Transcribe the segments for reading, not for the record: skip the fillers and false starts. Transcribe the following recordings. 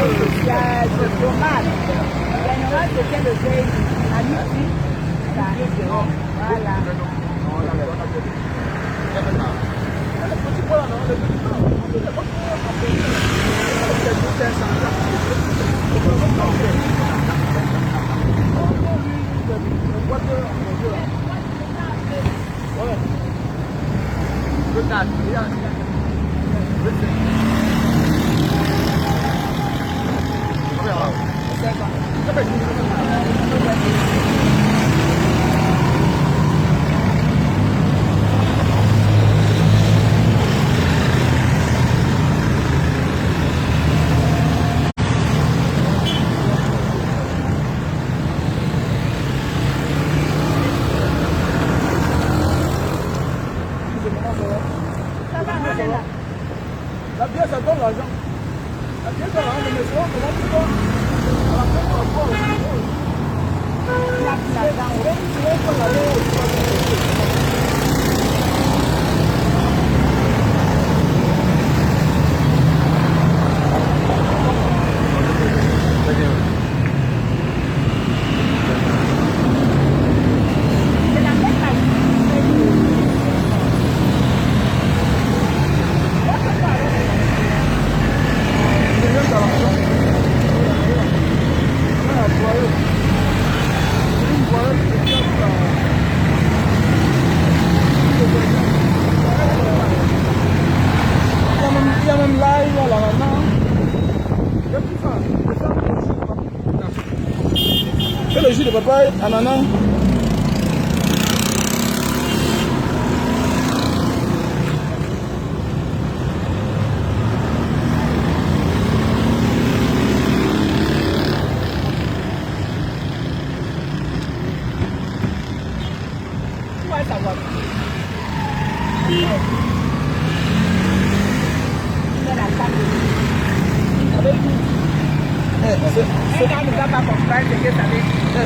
Il y a le fromage. Généralement, c'était le deuil. À midi, ça arrive. Voilà. La bière, ça donne l'argent. La bière, ça donne l'argent, mais souvent, comment tu vois? À la fin, on va voir. Il y a même là, il y a la maman. C'est le jus de papaye, ananas.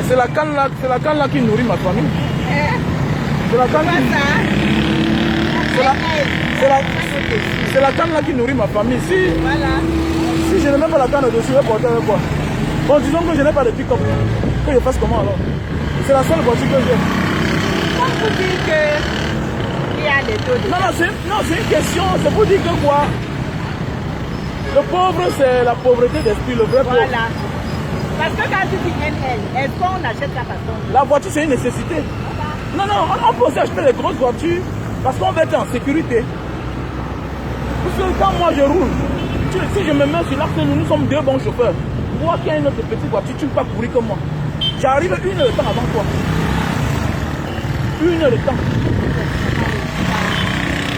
C'est la canne là qui nourrit ma famille. C'est la canne c'est la canne là qui nourrit ma famille. Si je n'ai même pas la canne dessus, je vais porter avec quoi? Bon, disons que je n'ai pas de pick-up. Que je fasse comment alors? C'est la seule voiture que j'ai. Comme vous dites qu'il y a des taux de... Non, c'est une question. C'est pour dire que quoi? Le pauvre, c'est la pauvreté d'esprit, le vrai pauvre. Voilà. Parce que quand tu dis NL, est-ce qu'on achète ça parce qu'on... La voiture, c'est une nécessité. Non, on peut aussi acheter des grosses voitures parce qu'on va être en sécurité. Parce que quand moi je roule, si je me mets sur l'axe, nous sommes deux bons chauffeurs. Moi qui ai une autre petite voiture, tu ne peux pas courir comme moi. J'arrive 1 heure de temps avant toi. 1 heure de temps.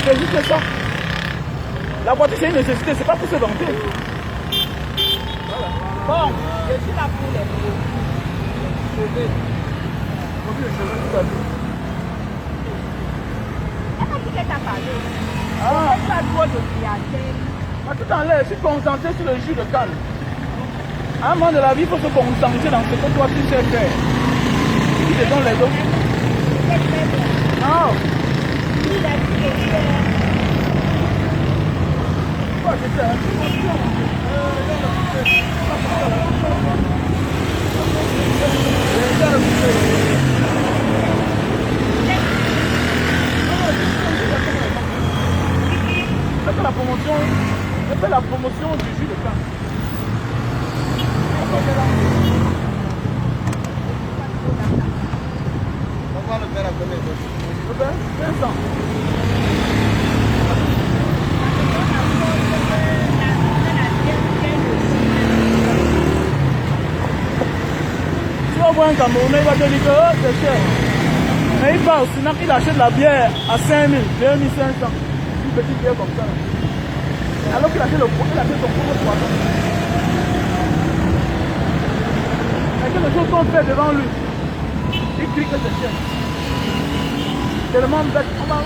C'est juste ça. La voiture, c'est une nécessité, c'est pas pour se vanter. Bon, je suis là pour les cheveux. Est-ce que tu t'es parlé? Tu as trop de clientèle. Tout en l'air, je suis concentré sur le jus de canne. À un moment de la vie, il faut se concentrer dans ce que toi tu sais faire. Qui te donne les autres? Non. C'est la promotion du jus de canne. On va le faire à combien de temps? 500. Si on voit un Camerounais, il va te dire que oh, c'est cher. Mais il va au Sinac, il achète la bière à 5 000, 2 500. Une petite bière comme ça. Alors qu'il achète son propre poisson. Et que les choses sont faites devant lui. Il crie que c'est cher. Tellement bête. On va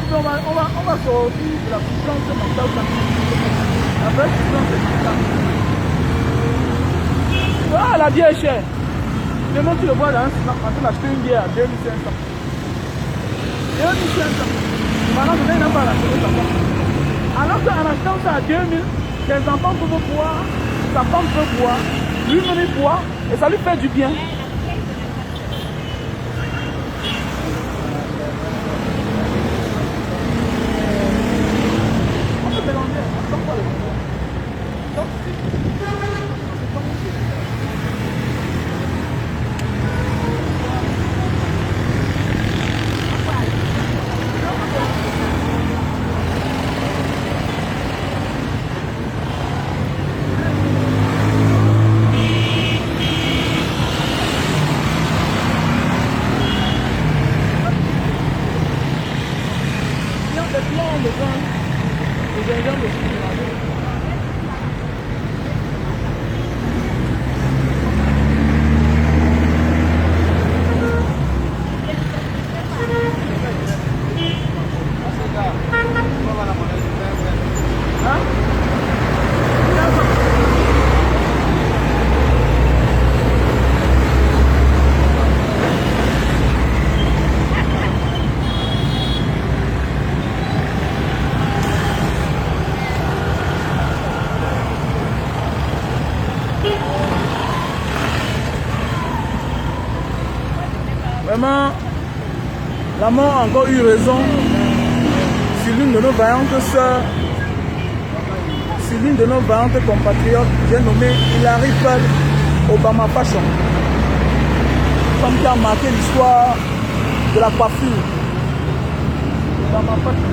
sortir de la puissance mentale. La vraie puissance c'est ça. Ah, la bière est chère. Demain tu le vois dans un Sinac, en train d'acheter une bière à 2 500. 2 500. Maintenant, je n'ai pas l'acheter ça. Alors qu'en achetant ça à 2000, les enfants peuvent pouvoir sa femme peut boire, lui-même il boit, et ça lui fait du bien. On peut mélanger, on peut pas le mélanger. Vraiment, la mort a encore eu raison sur l'une de nos vaillantes sœurs, sur l'une de nos vaillantes compatriotes, j'ai nommé Hilary Pearl Obama Fashion, femme qui a marqué l'histoire de la coiffure. Obama Fashion.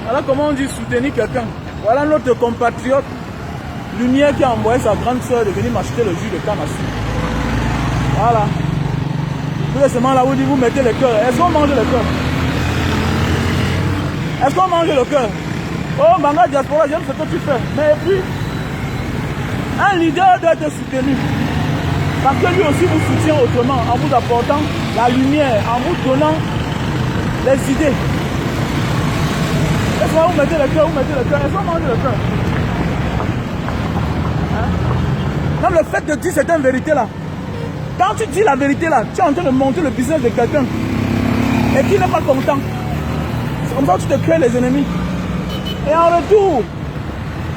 Voilà comment on dit soutenir quelqu'un. Voilà notre compatriote Lumière qui a envoyé sa grande soeur de venir m'acheter le jus de canne à sucre. Voilà. Tout récemment là où vous mettez le cœur. Est-ce qu'on mange le cœur? Est-ce qu'on mange le cœur? Oh Manga Diaspora, j'aime ce que tu fais. Mais puis, un leader doit être soutenu. Parce que lui aussi vous soutient autrement, en vous apportant la lumière, en vous donnant les idées. Est-ce que vous mettez le cœur, vous mettez le cœur? Est-ce qu'on mange le cœur? Comme le fait de dire certaines vérités là. Quand tu dis la vérité là, tu es en train de monter le business de quelqu'un et qui n'est pas content. C'est comme ça que tu te crées les ennemis. Et en retour,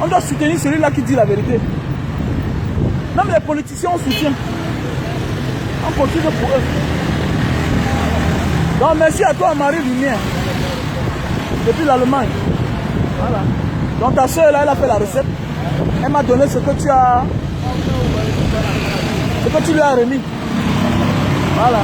on doit soutenir celui-là qui dit la vérité. Même les politiciens on soutient. On continue pour eux. Donc merci à toi Marie Lumière. Depuis l'Allemagne. Voilà. Donc ta soeur là, elle a fait la recette. Elle m'a donné ce que tu as. Ce que tu lui as remis. Voilà.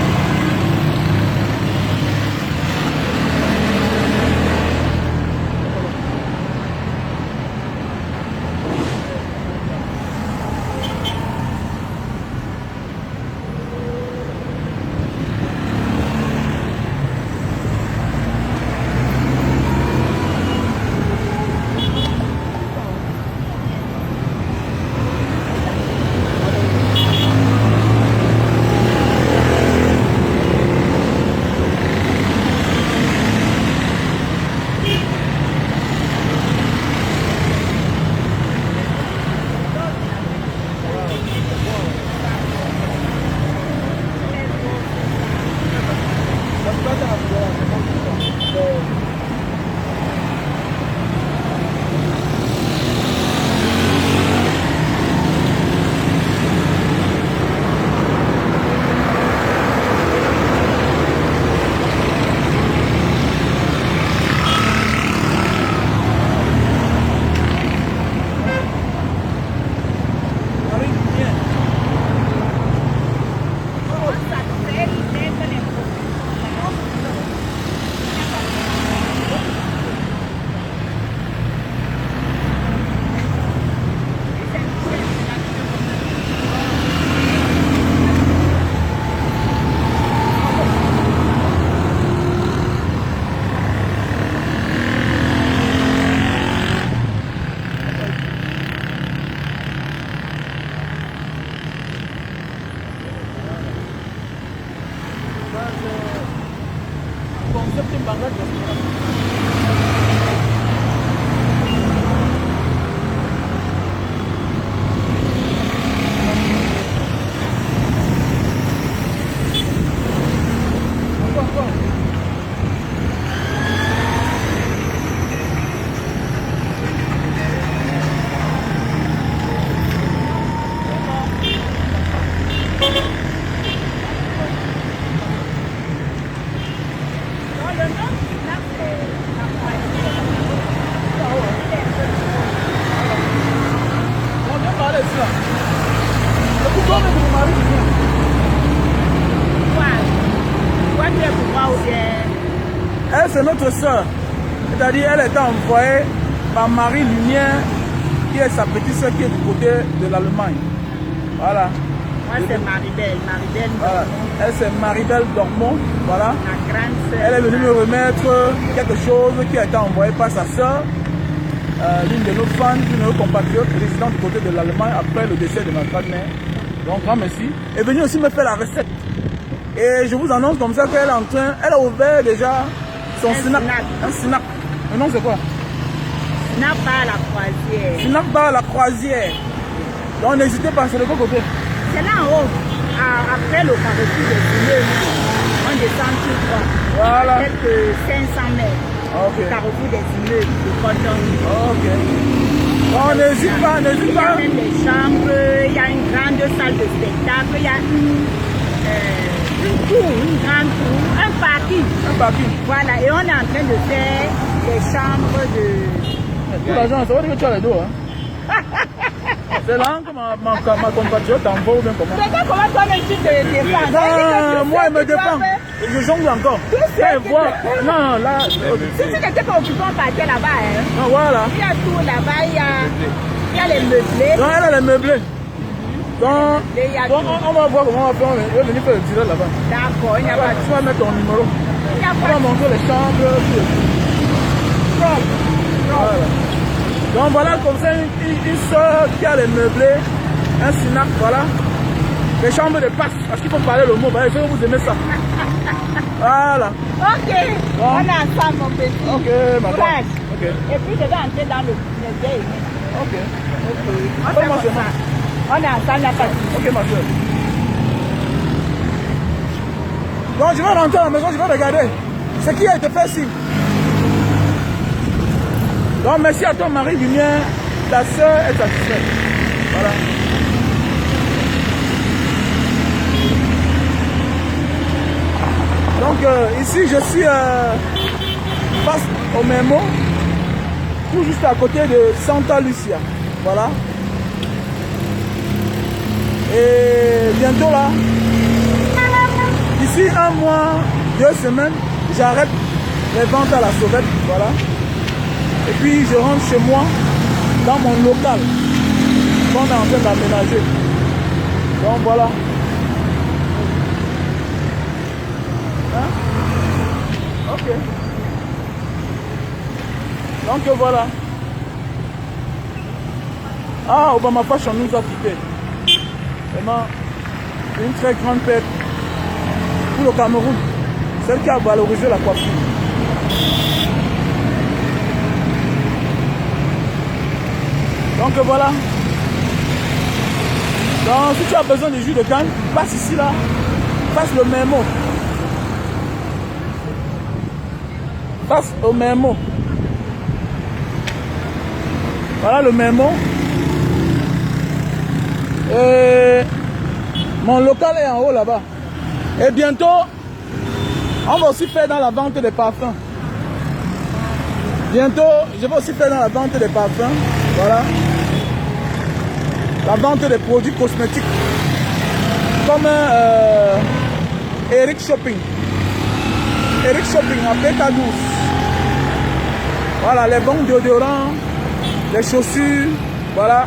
c'est notre soeur. C'est-à-dire, elle est envoyée par Marie Lumière, qui est sa petite soeur qui est du côté de l'Allemagne. Voilà. Moi, c'est Maribel. Voilà. Elle, c'est Maribel Dormont. Voilà. La grande sœur. Elle est venue me remettre quelque chose qui a été envoyé par sa soeur, l'une de nos fans, l'une de nos compatriotes résidant du côté de l'Allemagne après le décès de ma grand-mère. Donc, grand merci. Elle est venue aussi me faire la recette. Et je vous annonce comme ça qu'elle est en train, elle a ouvert déjà son snack. Un snack. Le nom c'est quoi? Snack bar à la croisière. Snack bar à la croisière. Donc n'hésitez pas, c'est de quel côté? C'est là en haut. Après le carrefour des immeubles. On descend tout droit. Voilà. Quelques 500 mètres. Ok. Le carrefour des immeubles de Coton. Ok. Donc n'hésite pas, n'hésite pas. Il y a même des chambres, il y a une grande salle de spectacle, il y a une cour, une grande cour, un parking. Un parking. Voilà, et on est en train de faire les chambres de... Tout l'argent, ça veut dire que tu as les dos, hein? C'est là que ma compatriote t'envoie ou bien comment? Regarde comment toi-même tu te défends. Non, moi elle me défend. Je jongle encore. Elle voit. Non, là. Si tu n'étais pas occupé, on partait là-bas. Hein. Non, voilà. Il y a tout là-bas, il y a les meublés. Donc elle a les meublés. Donc, Il y a on va voir comment on va faire. On va venir faire le tirage là-bas. D'accord, il n'y a pas de... Tu vas mettre ton numéro. Il n'y a On pas va de... montrer les chambres. Voilà. Donc voilà comme ça une soeur qui a les meublés, un snack, voilà. Les chambres de passe, parce qu'il faut parler le mot, il faut que vous aimez ça. Voilà. Ok, Bon. on est ensemble mon petit. Ok, madame. Courage. Ok. Et puis je vais entrer dans le vieil. Ok. On fait Comment comme c'est ça. On est ensemble, il n'y a pas de souci. Ok, ma soeur. Donc je vais rentrer à la maison, je vais regarder ce qui a été fait ici. Donc merci à toi Marie Lumière, ta soeur est satisfaite. Voilà. Donc ici je suis face au Memo, tout juste à côté de Santa Lucia. Voilà. Et bientôt là, d'ici un mois, 2 semaines, j'arrête les ventes à la sauvette. Voilà. Et puis je rentre chez moi dans mon local qu'on est en train d'aménager. Donc voilà. Hein? Ok. Donc voilà. Ah, Obama Fashion nous a quittés. Vraiment, une très grande perte pour le Cameroun. Celle qui a valorisé la coiffure. Donc voilà. Donc si tu as besoin de jus de canne, passe ici là, passe le Memo. Passe au Memo. Voilà le Memo. Et mon local est en haut là-bas. Et bientôt, on va aussi faire dans la vente des parfums. Bientôt, je vais aussi faire dans la vente des parfums. Voilà. La vente des produits cosmétiques. Comme Eric Shopping. Eric Shopping, après ta douce. Voilà, les bons déodorants, les chaussures. Voilà.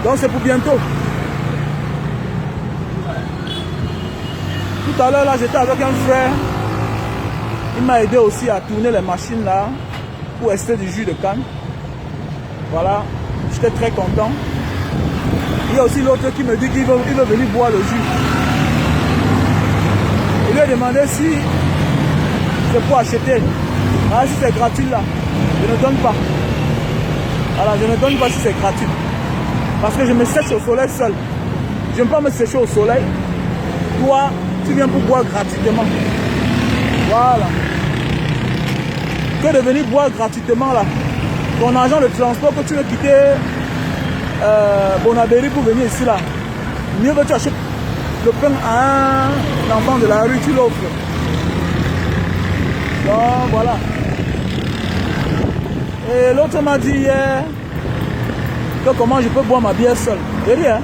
Donc c'est pour bientôt. Tout à l'heure là, j'étais avec un frère. Il m'a aidé aussi à tourner les machines là pour ester du jus de canne. Voilà, j'étais très content. Il y a aussi l'autre qui me dit qu'il veut venir boire le jus. Il lui a demandé si c'est pour acheter. Ah, si c'est gratuit là, je ne donne pas. Voilà, je ne donne pas si c'est gratuit. Parce que je me sèche au soleil seul. Je n'aime pas me sécher au soleil. Toi, tu viens pour boire gratuitement. Voilà. Que de venir boire gratuitement là. Ton argent de transport que tu veux quitter Bonabéry pour venir ici là. Mieux que tu achètes le pain à un enfant de la rue, tu l'offres. Donc voilà. Et l'autre m'a dit hier que comment je peux boire ma bière seule. J'ai dit, hein,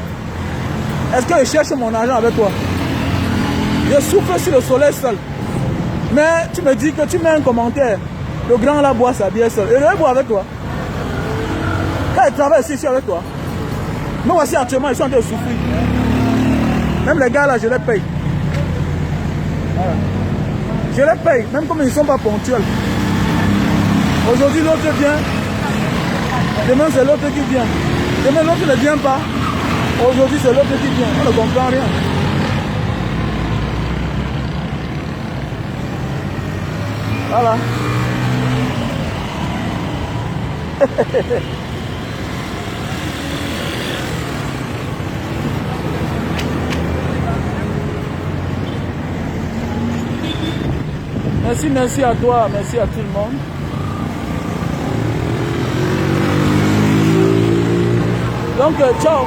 est-ce que je cherche mon argent avec toi? Je souffle sur le soleil seul. Mais tu me dis que tu mets un commentaire. Le grand là boit sa bière seul. Et il boit avec toi. Quand il travaille ici, je suis avec toi. Moi voici actuellement, ils sont en train de souffrir. Même les gars là, je les paye. Voilà. Je les paye, même comme ils ne sont pas ponctuels. Aujourd'hui, l'autre vient. Demain, c'est l'autre qui vient. Demain, l'autre ne vient pas. Aujourd'hui, c'est l'autre qui vient. On ne comprend rien. Voilà. Merci à toi, merci à tout le monde. Donc, ciao.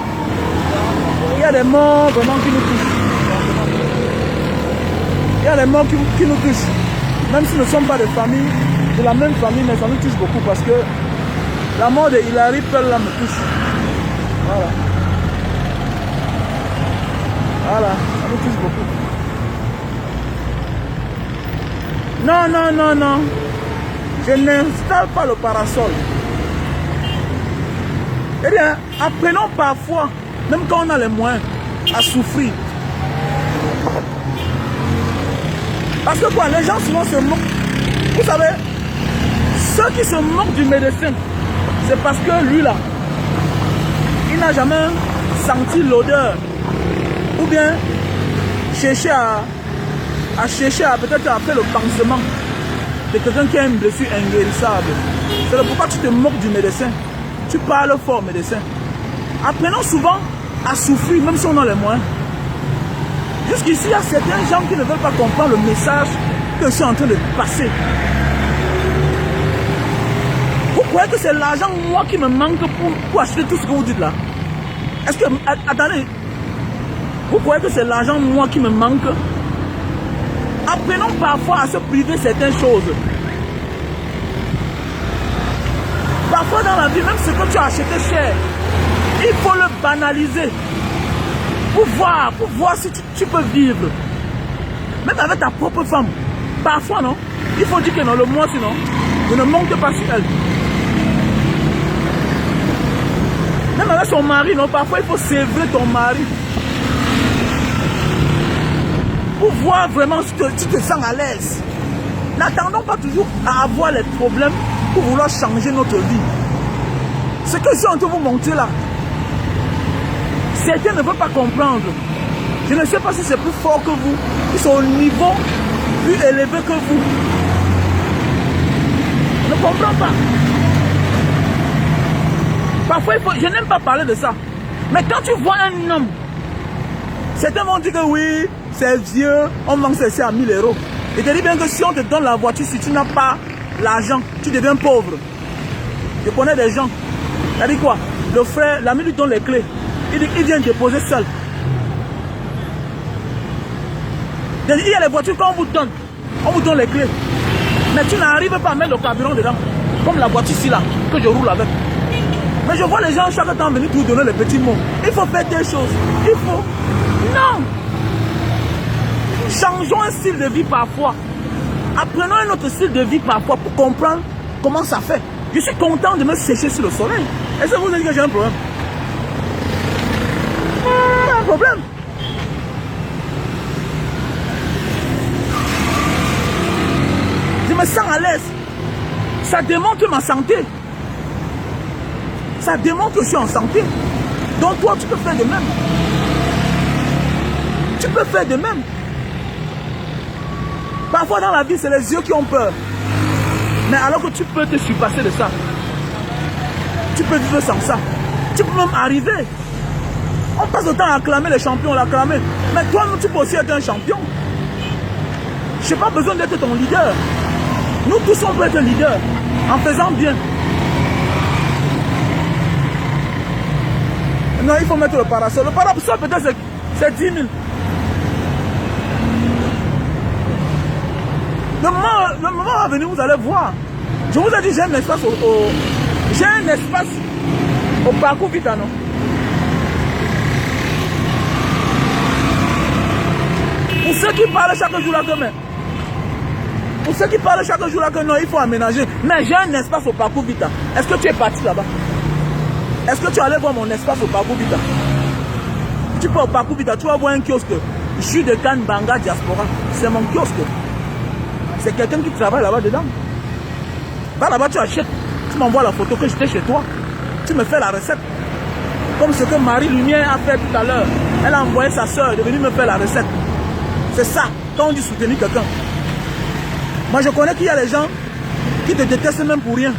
Il y a des morts vraiment qui nous touchent. Il y a des morts qui nous touchent. Même si nous ne sommes pas de famille, de la même famille, mais ça nous touche beaucoup parce que la mort de Hilary Peul là me touche. Voilà. Voilà, ça nous touche beaucoup. Non, non, non, non. Je n'installe pas le parasol. Eh bien, apprenons parfois, même quand on a les moyens, à souffrir. Parce que quoi, les gens souvent se moquent. Vous savez, ceux qui se moquent du médecin, c'est parce que lui là, il n'a jamais senti l'odeur. Ou bien chercher à peut-être à faire le pansement de quelqu'un qui a une blessure inguérissable. C'est pourquoi tu te moques du médecin. Tu parles fort, médecin. Apprenons souvent à souffrir, même si on a les moyens. Jusqu'ici, il y a certains gens qui ne veulent pas comprendre le message que je suis en train de passer. Vous croyez que c'est l'argent, moi, qui me manque pour acheter tout ce que vous dites là? Est-ce que... Attendez. Vous croyez que c'est l'argent, moi, qui me manque? Apprenons parfois à se priver certaines choses. Parfois dans la vie, même ce que tu as acheté cher, il faut le banaliser. Pour voir si tu peux vivre. Même avec ta propre femme. Parfois, non? Il faut dire que non, le mois, sinon, je ne monte pas sur elle. Même avec son mari, non? Parfois, il faut sévrer ton mari. Pour voir vraiment si tu te sens à l'aise. N'attendons pas toujours à avoir les problèmes pour vouloir changer notre vie. Ce que je suis en train de vous montrer là, certains ne veulent pas comprendre. Je ne sais pas si c'est plus fort que vous, ils sont au niveau plus élevé que vous. Je ne comprends pas. Parfois, je n'aime pas parler de ça. Mais quand tu vois un homme, certains vont dire que oui, c'est vieux, on vend ceci à 1000 €. Et te dis bien que si on te donne la voiture, si tu n'as pas l'argent, tu deviens pauvre. Je connais des gens. Ça dit quoi? Le frère, l'ami lui donne les clés. Il vient déposer seul. Il y a les voitures qu'on vous donne. On vous donne les clés. Mais tu n'arrives pas à mettre le carburant dedans. Comme la voiture ici là, que je roule avec. Mais je vois les gens chaque temps venir pour donner les petits mots. Il faut faire des choses. Il faut... Non! Changeons un style de vie parfois. Apprenons un autre style de vie parfois pour comprendre comment ça fait. Je suis content de me sécher sur le soleil. Est-ce que vous dites que j'ai un problème? Pas un problème. Je me sens à l'aise. Ça démontre ma santé. Ça démontre que je suis en santé. Donc toi, tu peux faire de même. Tu peux faire de même. Parfois dans la vie, c'est les yeux qui ont peur. Mais alors que tu peux te surpasser de ça. Tu peux vivre sans ça. Tu peux même arriver. On passe le temps à acclamer les champions, l'acclamer. Mais toi, tu peux aussi être un champion. Je n'ai pas besoin d'être ton leader. Nous tous, on peut être leader en faisant bien. Non, il faut mettre le parasol. Le parasol, peut-être, c'est 10 000. Le moment à venir, vous allez voir. Je vous ai dit, j'ai un espace j'ai un espace au parcours Vita, non? Pour ceux qui parlent chaque jour là demain. Pour ceux qui parlent chaque jour là que non, il faut aménager. Mais j'ai un espace au Parcours Vita. Est-ce que tu es parti là-bas? Est-ce que tu allais voir mon espace au Parcours Vita? Tu peux au Parcours Vita, tu vas voir un kiosque. Jus de canne Banga Diaspora. C'est mon kiosque. C'est quelqu'un qui travaille là-bas dedans. Va là-bas, tu achètes. Tu m'envoies la photo que j'étais chez toi. Tu me fais la recette. Comme ce que Marie Lumière a fait tout à l'heure. Elle a envoyé sa soeur de venir me faire la recette. C'est ça, quand on dit soutenir quelqu'un. Moi, je connais qu'il y a des gens qui te détestent même pour rien.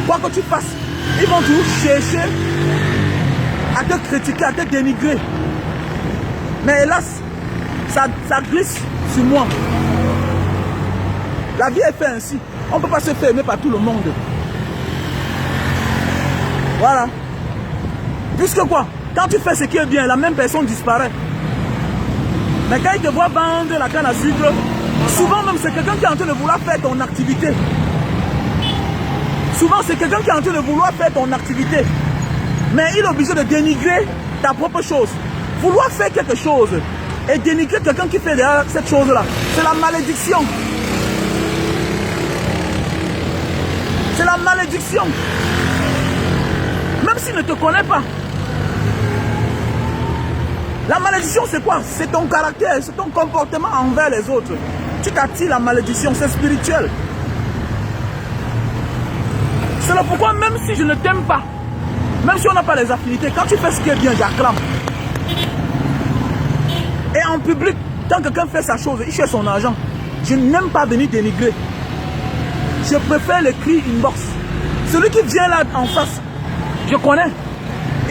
Quoi que tu fasses, ils vont toujours chercher à te critiquer, à te dénigrer. Mais hélas, ça glisse sur moi. La vie est faite ainsi. On ne peut pas se faire aimer par tout le monde. Voilà. Puisque quoi? Quand tu fais ce qui est bien, la même personne disparaît. Mais quand il te voit vendre la canne à sucre, souvent même c'est quelqu'un qui est en train de vouloir faire ton activité. Souvent c'est quelqu'un qui est en train de vouloir faire ton activité. Mais il est obligé de dénigrer ta propre chose. Vouloir faire quelque chose et dénigrer quelqu'un qui fait derrière cette chose-là, c'est la malédiction. C'est la malédiction. Même s'il ne te connaît pas. La malédiction, c'est quoi? C'est ton caractère, c'est ton comportement envers les autres. Tu t'attires la malédiction, c'est spirituel. C'est là pourquoi, même si je ne t'aime pas, même si on n'a pas les affinités, quand tu fais ce qui est bien, j'acclame. Et en public, quand quelqu'un fait sa chose, il cherche son argent, je n'aime pas venir dénigrer. Je préfère les cris inbox. Celui qui vient là en face, je connais.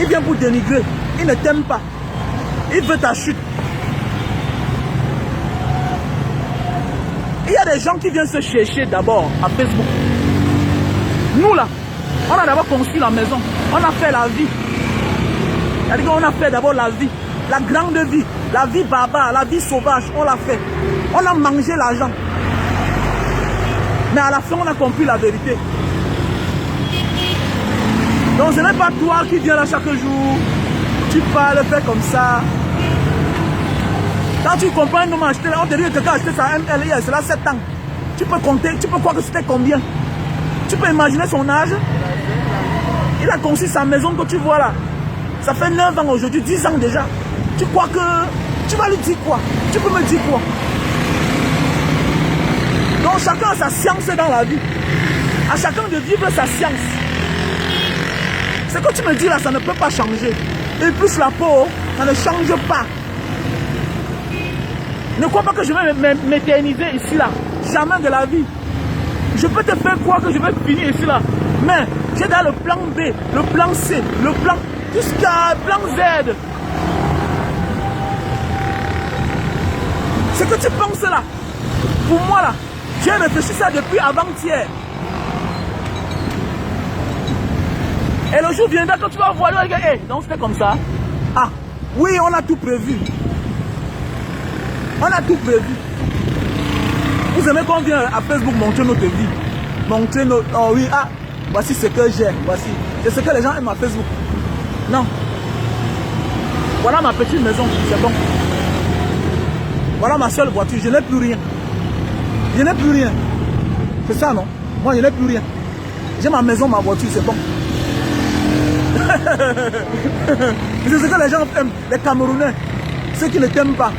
Il vient pour dénigrer. Il ne t'aime pas. Il veut ta chute. Il y a des gens qui viennent se chercher d'abord à Facebook. Nous là, on a d'abord construit la maison. On a fait la vie. C'est-à-dire qu'on a fait d'abord la vie. La grande vie. La vie barbare, la vie sauvage. On l'a fait. On a mangé l'argent. Mais à la fin, on a compris la vérité. Donc ce n'est pas toi qui viens là chaque jour. Tu parles, fais comme ça. Quand tu comprends comment acheter, on te dit que quelqu'un a acheté sa ML il y a 7 ans. Tu peux compter, tu peux croire que c'était combien. Tu peux imaginer son âge. Il a construit sa maison que tu vois là. Ça fait 9 ans aujourd'hui, 10 ans déjà. Tu crois que... Tu vas lui dire quoi? Tu peux me dire quoi? Donc chacun a sa science dans la vie. À chacun de vivre sa science. Ce que tu me dis là, ça ne peut pas changer. Et plus la peau, ça ne change pas. Ne crois pas que je vais m'éterniser ici là. Jamais de la vie. Je peux te faire croire que je vais finir ici là. Mais j'ai dans le plan B, le plan C, le plan... jusqu'à plan Z. Ce que tu penses là, pour moi là, j'ai réfléchi ça depuis avant-hier. Et le jour viendra quand tu vas voir, hey, donc c'était comme ça. Ah, oui, on a tout prévu. On a tout prévu. Vous aimez qu'on vient à Facebook montrer notre vie. Montrer notre... Oh oui, ah, voici ce que j'ai. Voici. C'est ce que les gens aiment à Facebook. Non. Voilà ma petite maison, c'est bon. Voilà ma seule voiture, je n'ai plus rien. Je n'ai plus rien. C'est ça, non? Moi, je n'ai plus rien. J'ai ma maison, ma voiture, c'est bon. C'est ce que les gens aiment, les Camerounais. Ceux qui ne t'aiment pas.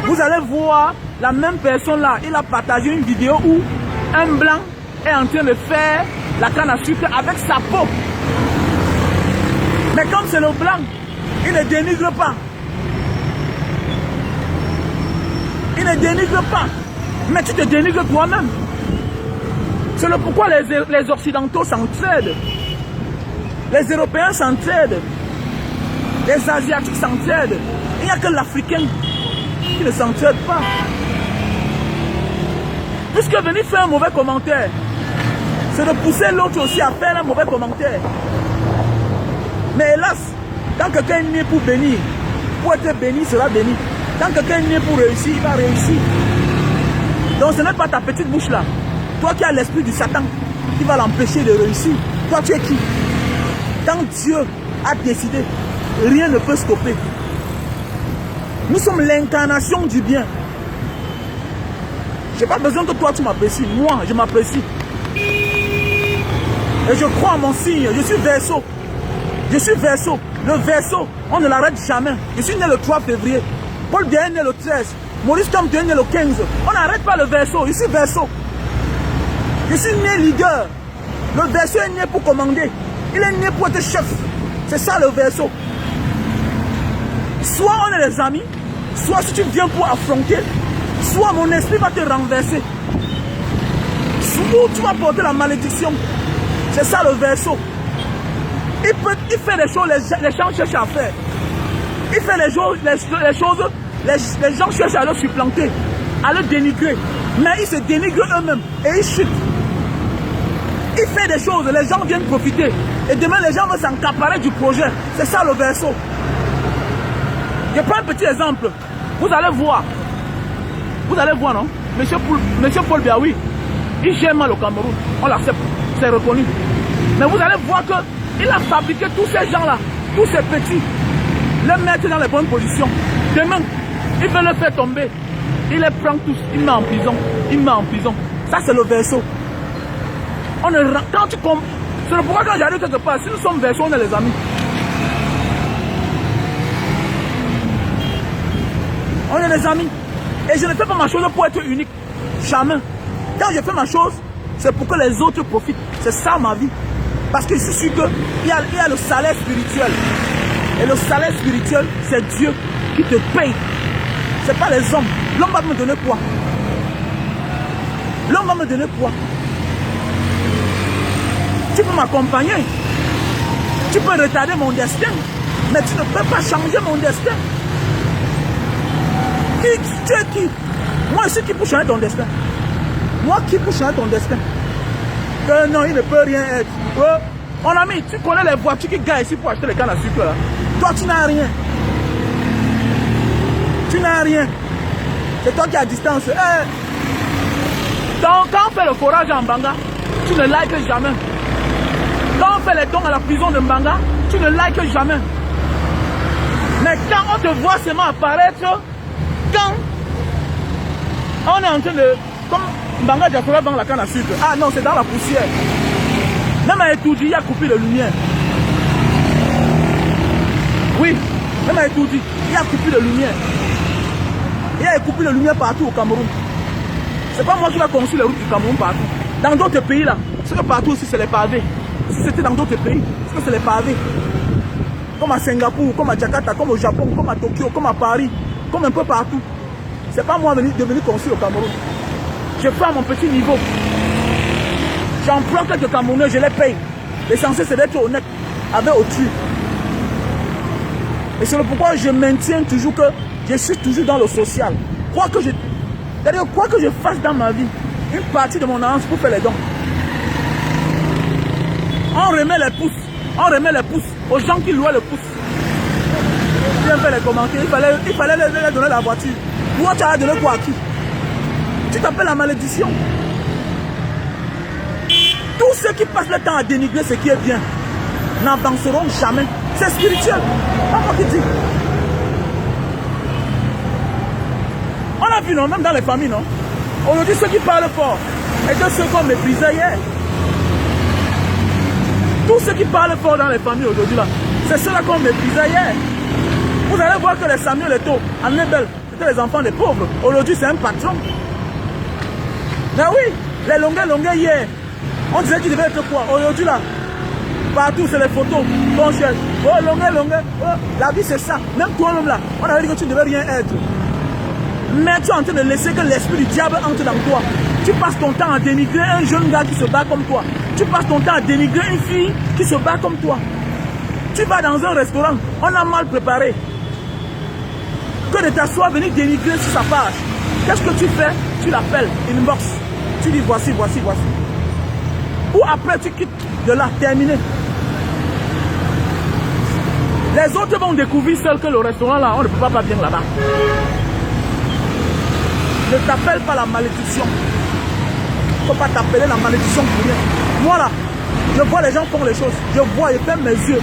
Vous allez voir la même personne là. Il a partagé une vidéo où un blanc est en train de faire la canne à sucre avec sa peau. Mais comme c'est le blanc, il ne dénigre pas. Il ne dénigre pas. Mais tu te dénigres toi-même. C'est le pourquoi les Occidentaux s'entraident. Les Européens s'entraident. Les Asiatiques s'entraident. Il n'y a que l'Africain qui ne s'entraide pas. Puisque venir faire un mauvais commentaire, c'est de pousser l'autre aussi à faire un mauvais commentaire. Mais hélas, quand quelqu'un est né pour bénir, pour être béni, il sera béni. Quand quelqu'un est né pour réussir, il va réussir. Donc ce n'est pas ta petite bouche là. Toi qui as l'esprit du Satan, qui va l'empêcher de réussir. Toi tu es qui? Quand Dieu a décidé, rien ne peut stopper. Nous sommes l'incarnation du bien. Je n'ai pas besoin que toi tu m'apprécies. Moi, je m'apprécie. Et je crois en mon signe. Je suis Verseau. Je suis Verseau. Le Verseau, on ne l'arrête jamais. Je suis né le 3 février. Paul Biya est né le 13. Maurice Kamto est né le 15. On n'arrête pas le Verseau. Je suis Verseau. Je suis né leader. Le Verseau est né pour commander. Il est né pour être chef. C'est ça le Verseau. Soit on est les amis, soit si tu viens pour affronter, soit mon esprit va te renverser. Soit tu vas porter la malédiction. C'est ça le Verseau. Il fait des choses, les gens cherchent à faire. Il fait les choses, les gens cherchent à le supplanter, à le dénigrer. Mais ils se dénigrent eux-mêmes et ils chutent. Il fait des choses, les gens viennent profiter. Et demain, les gens vont s'encaparer du projet. C'est ça le Verseau. Je prends un petit exemple. Vous allez voir. Vous allez voir, non? Monsieur Paul Biya, oui. Il gère mal au Cameroun. On l'accepte. C'est reconnu. Mais vous allez voir qu'il a fabriqué tous ces gens-là, tous ces petits, les mettre dans les bonnes positions. Demain, il veut le faire tomber. Il les prend tous. Il met en prison. Il met en prison. Ça, c'est le Verseau. Quand tu comprends, c'est le pourquoi quand j'arrive quelque part, si nous sommes Verseau, on est les amis. On est les amis. Et je ne fais pas ma chose pour être unique. Jamais. Quand je fais ma chose, c'est pour que les autres profitent. C'est ça ma vie. Parce que je suis sûr qu'il y a le salaire spirituel. Et le salaire spirituel, c'est Dieu qui te paye. Ce n'est pas les hommes. L'homme va me donner quoi? L'homme va me donner quoi? Tu peux m'accompagner. Tu peux retarder mon destin. Mais tu ne peux pas changer mon destin. Tu es qui? Moi, je suis qui pour changer ton destin? Moi, qui pour changer ton destin? Non, il ne peut rien être. Mon ami, tu connais les voitures qui gagnent ici pour acheter les cannes à sucre là. Toi, tu n'as rien. Tu n'as rien. C'est toi qui es à distance. Quand on fait le forage en Mbanga, tu ne likes jamais. Quand on fait les dons à la prison de Mbanga, tu ne likes jamais. Mais quand on te voit seulement apparaître, quand on est en train de... Comme Mbanga Diaspora vend la canne à sucre. Ah non, c'est dans la poussière. Même à Etoudi, il y a coupé de lumière. Oui, même à Etoudi, il y a coupé de lumière. Il y a coupé de lumière partout au Cameroun. C'est pas moi qui vais construire les routes du Cameroun partout. Dans d'autres pays là, c'est que partout aussi c'est les pavés. Si c'était dans d'autres pays, c'est que c'est les pavés. Comme à Singapour, comme à Jakarta, comme au Japon, comme à Tokyo, comme à Paris, comme un peu partout. C'est pas moi de venir construire au Cameroun. Je fais à mon petit niveau. J'emploie quelques Camerounais, je les paye. L'essentiel c'est d'être honnête avec autrui. Et c'est pourquoi je maintiens toujours que je suis toujours dans le social. Quoi que je fasse dans ma vie, une partie de mon avance pour faire les dons. On remet les pouces aux gens qui louaient le pouce. Viens faire les commentaires, il fallait leur donner la voiture. Toi tu as donné quoi à qui? Tu t'appelles la malédiction. Tous ceux qui passent le temps à dénigrer ce qui est bien n'avanceront jamais. C'est spirituel. Pas moi qui dis. On a vu, non, même dans les familles, non. Aujourd'hui, ceux qui parlent fort étaient ceux qu'on méprisait hier. Tous ceux qui parlent fort dans les familles aujourd'hui, là, c'est ceux-là qu'on méprisait hier. Vous allez voir que les Samuel Eto'o, en Nebel, c'était les enfants des pauvres. Aujourd'hui, c'est un patron. Mais oui, les longueurs hier, on disait qu'il devait être quoi? Aujourd'hui, là, partout, c'est les photos qu'on cherche. Oh, longueur. Oh, la vie, c'est ça. Même toi-même, là, on avait dit que tu ne devais rien être. Mais tu es en train de laisser que l'esprit du diable entre dans toi. Tu passes ton temps à dénigrer un jeune gars qui se bat comme toi. Tu passes ton temps à dénigrer une fille qui se bat comme toi. Tu vas dans un restaurant, on a mal préparé. Que de t'asseoir, venir dénigrer sur sa page. Qu'est-ce que tu fais? Tu l'appelles, inbox. Tu dis voici. Ou après tu quittes de là, terminé. Les autres vont découvrir seuls que le restaurant là, on ne peut pas bien là-bas. Ne t'appelle pas la malédiction. Il ne faut pas t'appeler la malédiction pour rien. Moi là, je vois les gens font les choses. Je vois, je ferme mes yeux.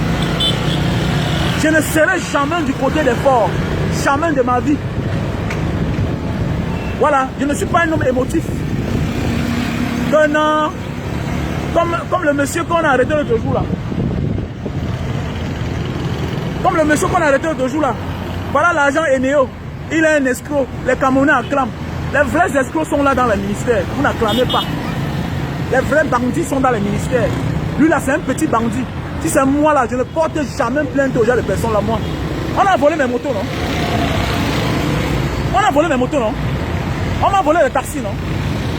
Je ne serai jamais du côté des forts. Jamais de ma vie. Voilà, je ne suis pas un homme émotif. Que non, comme le monsieur qu'on a arrêté l'autre jour là. Comme le monsieur qu'on a arrêté l'autre jour là. Voilà l'agent Eneo. Il est un escroc. Les Camerounais acclament. Les vrais escrocs sont là dans les ministères. Vous n'acclamez pas. Les vrais bandits sont dans les ministères. Lui là, c'est un petit bandit. Si c'est moi là, je ne porte jamais plainte aux gens de personnes là, moi. On a volé mes motos, non? On a volé mes motos, non? On m'a volé les taxis, non?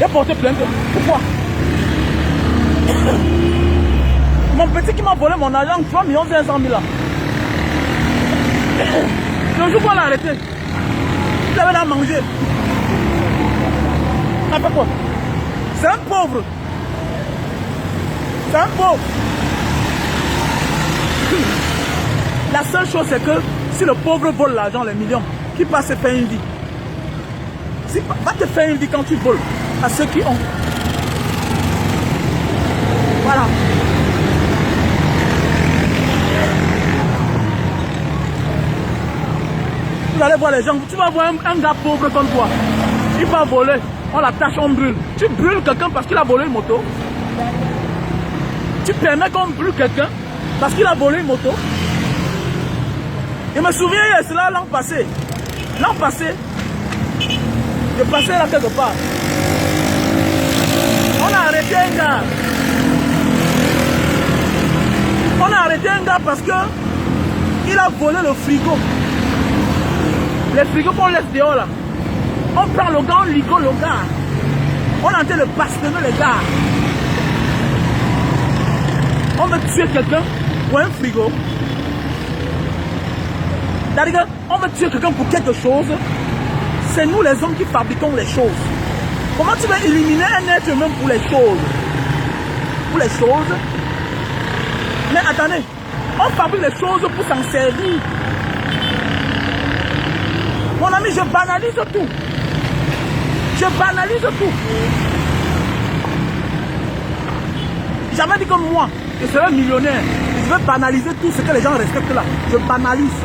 J'ai porté plainte. Pourquoi? Mon petit qui m'a volé mon argent, 3 500 000 là. Le jour qu'on l'a arrêté, il avait à manger. Il a fait quoi? C'est un pauvre. C'est un pauvre. La seule chose, c'est que si le pauvre vole l'argent, les millions, qui passe se faire une vie. Si, va te faire une vie quand tu voles à ceux qui ont. Voilà. Vous allez voir les gens, tu vas voir un gars pauvre comme toi. Il va voler, on l'attache, on brûle. Tu brûles quelqu'un parce qu'il a volé une moto. Tu permets qu'on brûle quelqu'un parce qu'il a volé une moto. Je me souviens, c'est là l'an passé. L'an passé, je passais là quelque part. On a arrêté un gars. On a arrêté un gars parce que il a volé le frigo. Les frigos qu'on laisse dehors là. On prend le gars, on ligole le gars. On est en train de bastonner les gars. On veut tuer quelqu'un pour un frigo. C'est-à-dire qu'on veut tuer quelqu'un pour quelque chose. C'est nous les hommes qui fabriquons les choses. Comment tu vas éliminer un être humain pour les choses? Pour les choses. Mais attendez, on fabrique les choses pour s'en servir. Mon ami, je banalise tout. Je banalise tout. J'avais dit comme moi, je serais millionnaire. Je vais banaliser tout ce que les gens respectent là. Je banalise.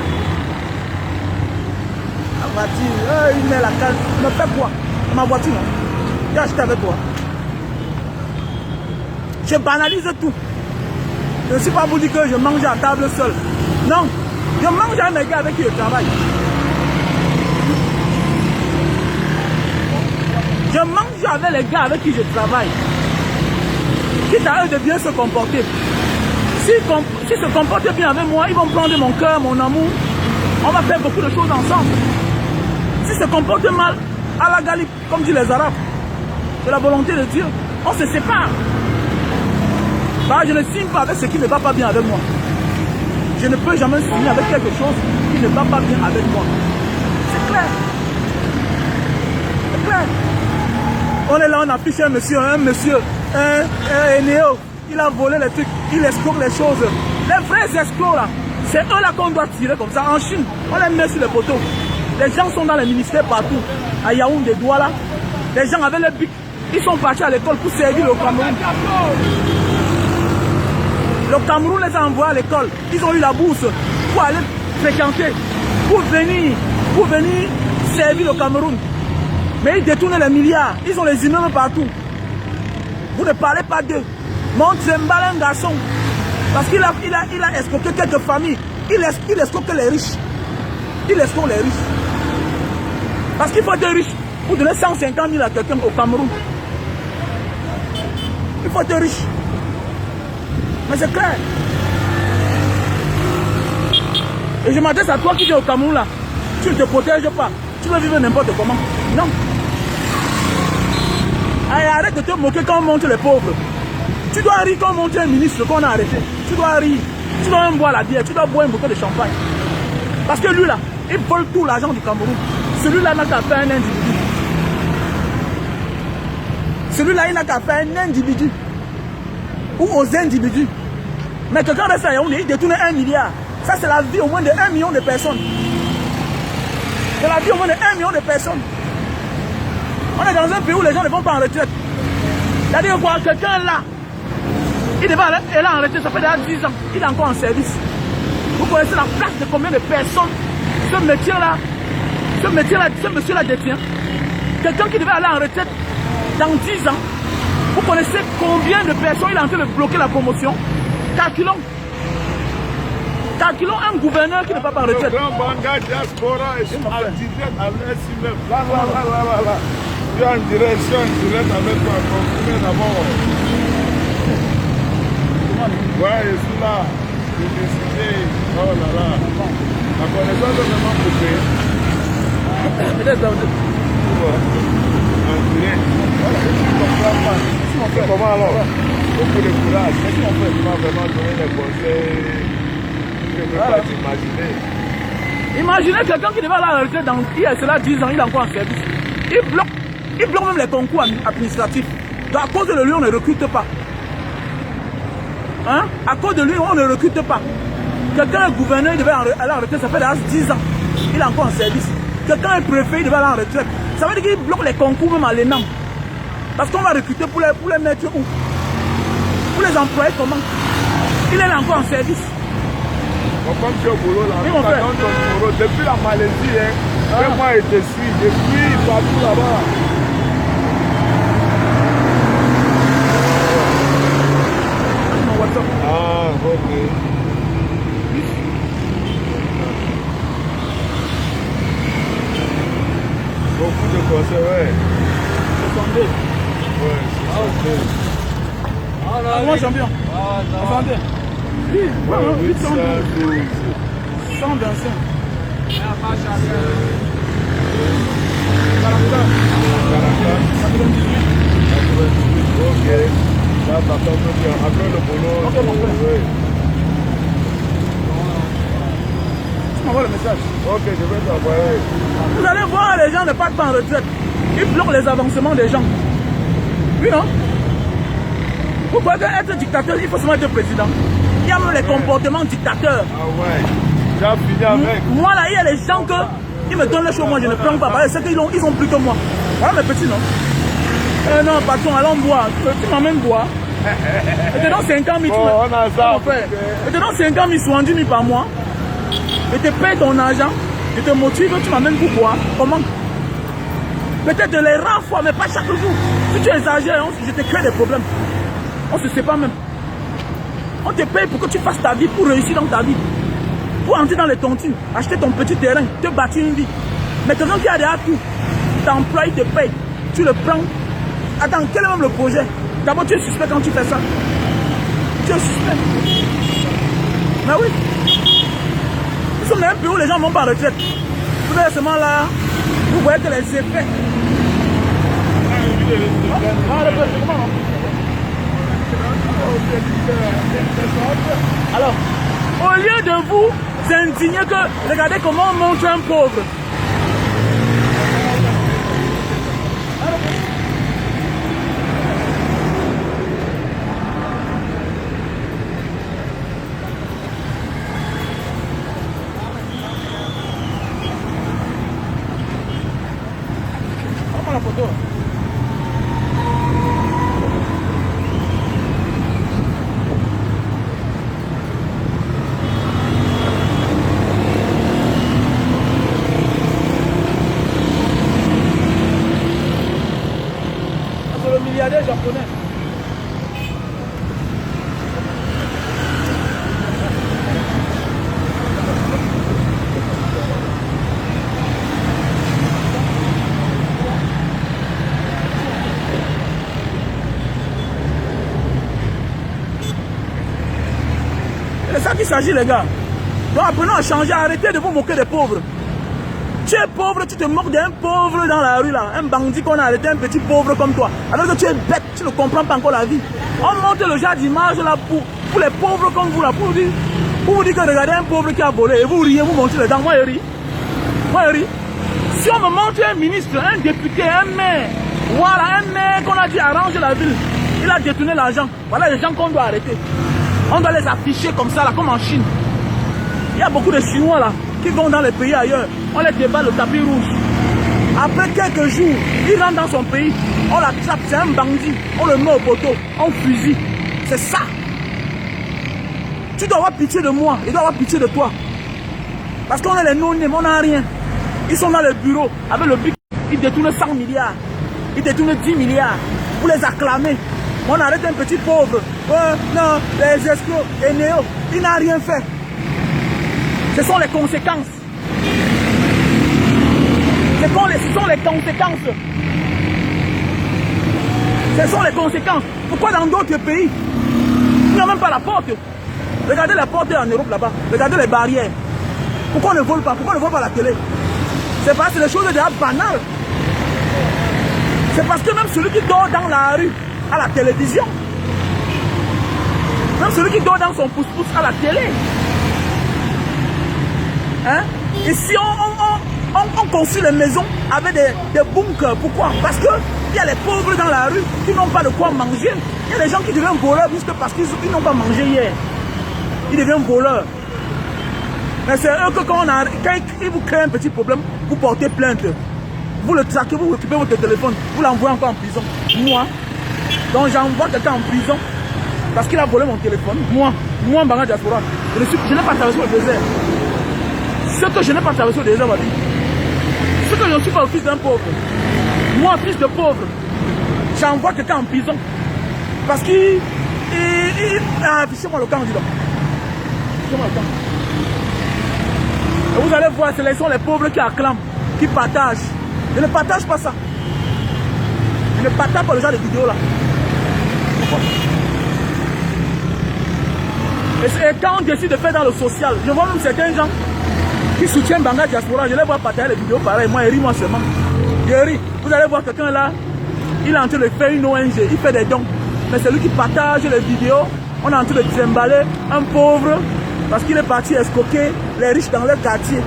La voiture, il met la case. Me fait quoi? Ma voiture, non? J'ai acheté avec toi. Je banalise tout. Je ne suis pas vous dire que je mange à table seul. Non. Je mange avec mes gars avec qui je travaille. Je mange avec les gars avec qui je travaille. Quitte à eux de bien se comporter. S'ils se comportent bien avec moi, ils vont prendre mon cœur, mon amour. On va faire beaucoup de choses ensemble. S'ils se comportent mal, à la galip, comme disent les Arabes, c'est la volonté de Dieu. On se sépare. Bah, je ne signe pas avec ce qui ne va pas bien avec moi. Je ne peux jamais signer avec quelque chose qui ne va pas bien avec moi. C'est clair. C'est clair. On est là, on affiche un monsieur, un Néo. Il a volé les trucs, il escroque les choses. Les vrais escrocs là, c'est eux là qu'on doit tirer comme ça. En Chine, on les met sur les poteaux. Les gens sont dans les ministères partout. À Yaoundé, Douala. Les gens avec les bics, ils sont partis à l'école pour servir le Cameroun. Le Cameroun les a envoyés à l'école. Ils ont eu la bourse pour aller fréquenter, pour venir servir le Cameroun. Mais ils détournent les milliards. Ils ont les immeubles partout. Vous ne parlez pas d'eux. Montrez-moi un garçon. Parce qu'il a escroqué quelques familles. Il escroque les riches. Il escroque les riches. Parce qu'il faut être riche pour donner 150 000 à quelqu'un au Cameroun. Il faut être riche. Mais c'est clair. Et je m'adresse à toi qui es au Cameroun là. Tu ne te protèges pas. Tu veux vivre n'importe comment. Non. Allez, arrête de te moquer quand on monte les pauvres. Tu dois rire quand on monte un ministre qu'on a arrêté. Tu dois rire. Tu dois même boire la bière. Tu dois boire un bouteille de champagne. Parce que lui là, il vole tout l'argent du Cameroun. Celui-là n'a qu'à faire un individu. Celui-là, il n'a qu'à faire un individu. Ou aux individus. Mais quelqu'un reste à Yaoundé, il détourne 1 milliard. Ça, c'est la vie au moins de 1 million de personnes. C'est la vie au moins de 1 million de personnes. On est dans un pays où les gens ne vont pas en retraite. C'est-à-dire quoi, quelqu'un là, il est en retraite, ça fait déjà 10 ans, il est encore en service. Vous connaissez la place de combien de personnes ce monsieur-là détient? Quelqu'un qui devait aller en retraite dans 10 ans, vous connaissez combien de personnes il est en train de bloquer la promotion? Calculons. Calculons un gouverneur qui n'est pas en retraite. Le grand Banga diaspora est en direct avec lui-même. Là. Tu es en direct avec toi. Combien d'abord? Ouais, je suis là. Je suis décidé. Oh là là. La connaissance est vraiment coupée. Peut-être dans en direct. Voilà, je ne comprends pas. C'est comment alors? Beaucoup de courage. Qu'est-ce qu'on fait? Tu m'as vraiment donné des conseils. Je ne peux pas t'imaginer. Imaginez quelqu'un qui devait aller à la retraite dans cela 10 ans, il est encore en service. Il bloque même les concours administratifs. Donc à cause de lui, on ne recrute pas. Hein? À cause de lui, on ne recrute pas. Quelqu'un est gouverneur, il devait aller à la retraite, ça fait déjà 10 ans. Il est encore en service. Quelqu'un est préfet, il devait aller en retraite. Ça veut dire qu'il bloque les concours même à l'ENAM. Parce qu'on va recruter pour les mettre où? Pour les employer comment? Il est là encore en service. Comme tu es au boulot là, oui, mon frère. Depuis la Malaisie, hein, moi je te suis, je suis partout là-bas. Ah, ok. Beaucoup de conseils, ouais. 62. Ouais, 62. Ah, moi champion. Ah, non. 62. Oui, Ouais, 812. 125. 98. Ok. Ça tombe bien. Après le boulot. Ok, mon frère. Oui. Tu m'envoies le message. Ok, je vais t'envoyer. Vous allez voir, les gens ne partent pas en retraite. Ils bloquent les avancements des gens. Oui, non? Vous croyez qu'être dictateur, il faut seulement être président. Il y a même les comportements dictateurs. Ah ouais. J'ai fini avec. Moi là, il y a des gens que ils me donnent les choses, moi je ne prends pas. Parce que c'est qu'ils ont plus que moi. Voilà mes petits, non? Non, patron, allons boire. Tu m'emmènes boire. Et te donne 50 000. Oh, on a ça. Et te donne 50 000, 70 000 par mois. Je te paye ton argent. Je te motive, tu m'amènes pour boire. Comment? Peut-être de les rares fois, mais pas chaque jour. Si tu exagères, je te crée des problèmes. On se sépare même. On te paye pour que tu fasses ta vie, pour réussir dans ta vie. Pour entrer dans les tontines, acheter ton petit terrain, te bâtir une vie. Mais quelqu'un qui a derrière tout, t'emploie, il te paye. Tu le prends. Attends, quel est même le projet? D'abord, tu es suspect quand tu fais ça. Tu es suspect. Mais oui. Nous sommes dans un pays où les gens ne vont pas en retraite. Vous êtes seulement là, vous voyez que les effets. Alors, au lieu de vous indigner que, regardez comment on montre un pauvre. Prends la photo. C'est le milliardaire japonais. C'est ça qu'il s'agit, les gars. Donc apprenons à changer, arrêtez de vous moquer des pauvres. Tu es pauvre, tu te moques d'un pauvre dans la rue, là, un bandit qu'on a arrêté, un petit pauvre comme toi. Alors que tu es bête, tu ne comprends pas encore la vie. On monte le genre d'image là pour les pauvres comme vous, là, pour vous dire que regardez un pauvre qui a volé et vous riez, vous montez les dents. Moi, je ris. Moi, je ris. Si on me montre un ministre, un député, un maire, voilà, un maire qu'on a dit arrange la ville, il a détourné l'argent. Voilà les gens qu'on doit arrêter. On doit les afficher comme ça, là, comme en Chine. Il y a beaucoup de Chinois là qui vont dans les pays ailleurs. On les déballe le tapis rouge. Après quelques jours, il rentre dans son pays. On l'attrape, c'est un bandit. On le met au poteau, on fusille. C'est ça. Tu dois avoir pitié de moi, il doit avoir pitié de toi. Parce qu'on est les non-nés, on n'a rien. Ils sont dans le bureau avec le bic. ils détournent 100 milliards, ils détournent 10 milliards pour les acclamer. On arrête un petit pauvre. Non, les escrocs et Néo, il n'a rien fait. Ce sont les conséquences. Ce sont les conséquences. Ce sont les conséquences. Pourquoi dans d'autres pays, il n'y a même pas la porte? Regardez la porte en Europe là-bas. Regardez les barrières. Pourquoi on ne vole pas? Pourquoi on ne vole pas la télé? C'est parce que les choses déjà banales. C'est parce que même celui qui dort dans la rue à la télévision, même celui qui dort dans son pouce-pouce à la télé. Hein? Et si on construit les maisons avec des bunkers, pourquoi? Parce qu'il y a les pauvres dans la rue qui n'ont pas de quoi manger. Il y a des gens qui deviennent voleurs juste parce qu'ils n'ont pas mangé hier. Ils deviennent voleurs. Mais c'est eux que quand ils vous créent un petit problème, vous portez plainte. Vous le traquez, vous récupérez votre téléphone, vous l'envoyez encore en prison. Moi, donc j'envoie quelqu'un en prison parce qu'il a volé mon téléphone. Moi, Mbanga Diaspora, je n'ai pas traversé le désert. Ce que je n'ai pas traversé le désert, va dire. Ce que je ne suis pas le fils d'un pauvre. Moi, fils de pauvre, j'envoie quelqu'un en prison parce qu'il... Affichez-moi le camp, dis donc. Affichez-moi le camp. Et vous allez voir, ce sont les pauvres qui acclament, qui partagent. Je ne partage pas ça. Je ne partage pas le genre de vidéos là. Pourquoi? Et quand on décide de faire dans le social, je vois même certains gens qui soutiennent Mbanga Diaspora, je les vois partager les vidéos pareil, moi, ils rient moi seulement. Je ris. Vous allez voir quelqu'un là, il est en train de faire une ONG, il fait des dons. Mais c'est lui qui partage les vidéos, on est en train de trimballer un pauvre parce qu'il est parti escroquer les riches dans leur quartier.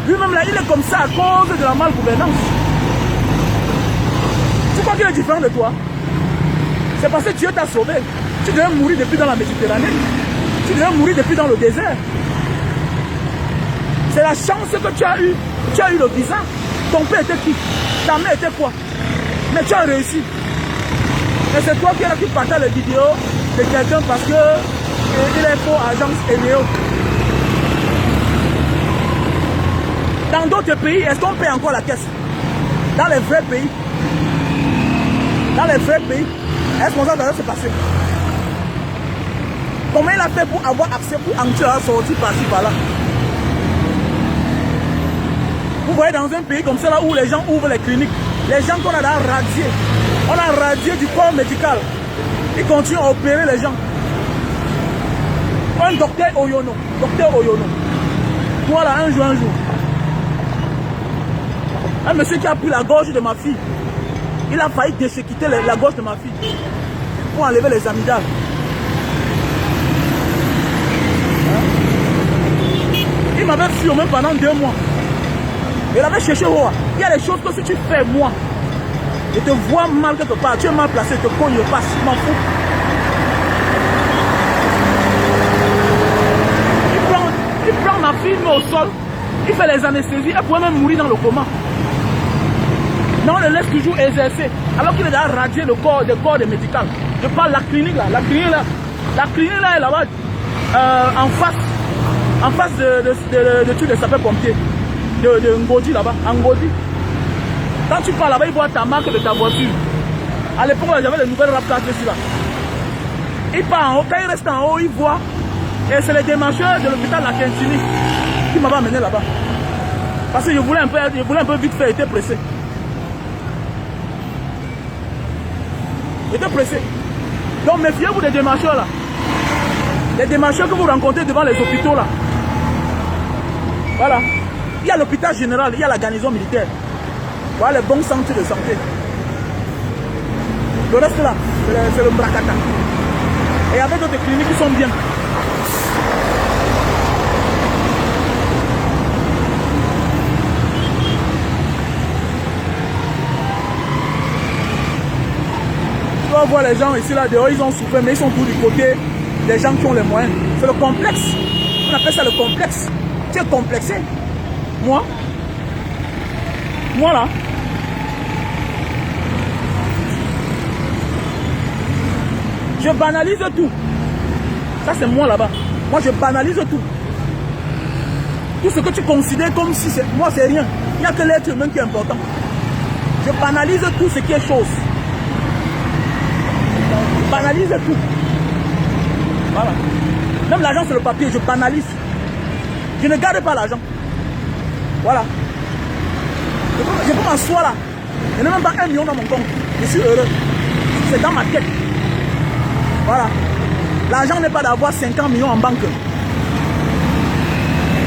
Lui-même là, il est comme ça à cause de la malgouvernance. Tu crois qu'il est différent de toi? C'est parce que Dieu t'a sauvé. Tu devais mourir depuis dans la Méditerranée. Tu devais mourir depuis dans le désert. C'est la chance que tu as eue. Tu as eu le visa. Ton père était qui? Ta mère était quoi? Mais tu as réussi. Et c'est toi qui es là qui partage les vidéos de quelqu'un parce que il est pour agence Eneo. Dans d'autres pays, est-ce qu'on paye encore la caisse? Dans les vrais pays. Dans les vrais pays, est-ce qu'on va se passer? Comment il a fait pour avoir accès pour entrer à sortir par-ci par-là? Vous voyez dans un pays comme ça là où les gens ouvrent les cliniques, les gens qu'on a radié, on a radié du corps médical. Ils continuent à opérer les gens. Un docteur Oyono, voilà un jour. Un monsieur qui a pris la gorge de ma fille, il a failli déchiqueter la gorge de ma fille pour enlever les amygdales. Il m'avait fui même pendant 2 mois. Il avait cherché où. Il y a des choses que si tu fais moi, je te vois mal quelque part, tu es mal placé, je te cogne, je passe, je m'en fous. Il prend ma fille, met au sol, il fait les anesthésies, elle pourrait même mourir dans le coma. Mais on le laisse toujours exercer, alors qu'il est déjà radié le corps médical. Je parle de la clinique là, la clinique là est là-bas, en face de tous les sapeurs-pompiers, de Ngodi là-bas, en Ngodi. Quand tu pars là-bas, ils voient ta marque de ta voiture. À l'époque, j'avais les nouvelles RAV4 dessus là. Il part en haut, quand il reste en haut, il voit. Et c'est les démarcheurs de l'hôpital La Quintini qui m'avaient amené là-bas. Parce que je voulais un peu vite faire, j'étais pressé. J'étais pressé. Donc méfiez-vous des démarcheurs là. Les démarcheurs que vous rencontrez devant les hôpitaux là. Voilà. Il y a l'hôpital général, il y a la garnison militaire. Voilà les bons centres de santé. Le reste là, c'est le Mbrakata. Et il y avait d'autres cliniques qui sont bien. Tu vas voir les gens ici là dehors, ils ont souffert, mais ils sont tous du côté des gens qui ont les moyens. C'est le complexe. On appelle ça le complexe. Tu es complexé. Moi là. Je banalise tout. Ça c'est moi là-bas. Moi je banalise tout. Tout ce que tu considères comme si c'est... Moi, c'est rien. Il n'y a que l'être humain qui est important. Je banalise tout ce qui est chose. Je banalise tout. Voilà. Même l'argent sur le papier, je banalise. Je ne garde pas l'argent. Voilà. Je peux m'asseoir là. Je n'ai même pas 1 million dans mon compte. Je suis heureux. C'est dans ma tête. Voilà. L'argent n'est pas d'avoir 50 millions en banque.